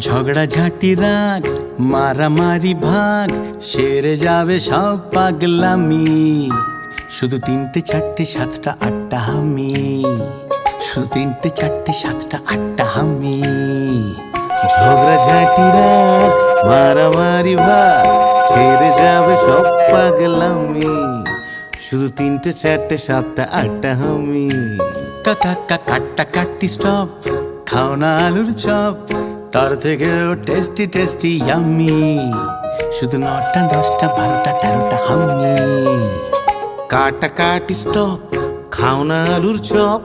ঝগড়াঝাটি রাগ মারামারি ভাগ সেরে যাবে সব পাগলামি। শুধু 3টে 4টে 7টা 8টা হামি, শুধু 3টে 4টে 7টা 8টা হামি। ঝগড়াঝাটি রাগ মারামারি ভাগ সেরে যাবে সব পাগলামি। শুধু 3টে 4টে 7টা 8টা হামি। কাকা কাটা কাটি স্টপ, খাও না আলুর চপ, তার থেকেও টেস্টি টেস্টি ইয়াম্মি। শুধু 9টা 10টা 12টা 13টা হাম্মি। কাটা কাটি স্টপ, খাও না আলুর চপ,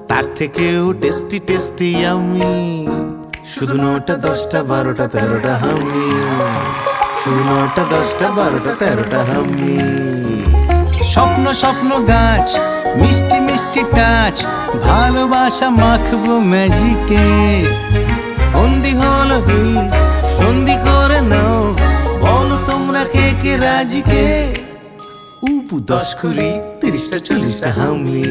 তার থেকেও টেস্টি টেস্টি ইয়াম্মি। শুধু 9টা 10টা 12টা 13টা হাম্মি। শুধু 9টা 10টা 12টা 13টা হাম্মি। স্বপ্ন স্বপ্ন গাছ, মিষ্টি মিষ্টি টাচ, ভালোবাসা মাখবো ম্যাজিকে। বন্দি হলো হি সন্ধি করে নাও, বলো তোমরা কে কে রাজি কে। উবু 10 কুড়ি 30টা 40টা হামি।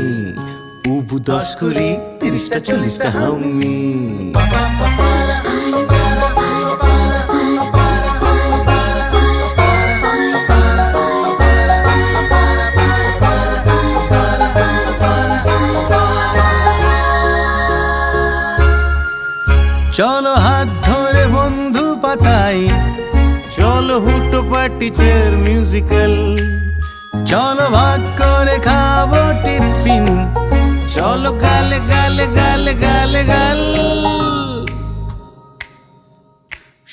উবু 10 কুড়ি 30টা 40টা হামি। চলো হাত ধরে বন্ধু পাতাই, চলো হুটো পার্টি চেয়ার মিউজিক্যাল। চলো ভাগ করে খাবো টিফিন, চলো গালে গালে গালে গালে গাল।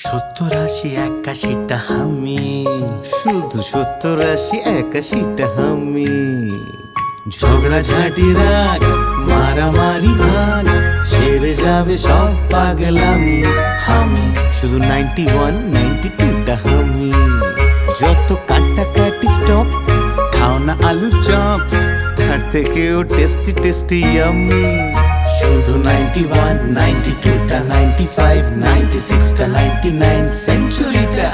70 80 81টা হামি, শুধু 70 80 81টা হামি। ঝগড়াঝাটি রাগ মারামারি ভাগ সেরে যাবে সব পাগলামি। হামি শুধু 91 92টা হামি। যত কাটা কাটি স্টপ, খাও না আলুর চপ, তার থেকেও টেস্টি টেস্টি ইয়াম্মি। শুধু 91 92টা 95 96টা 99 সেঞ্চুরিটা।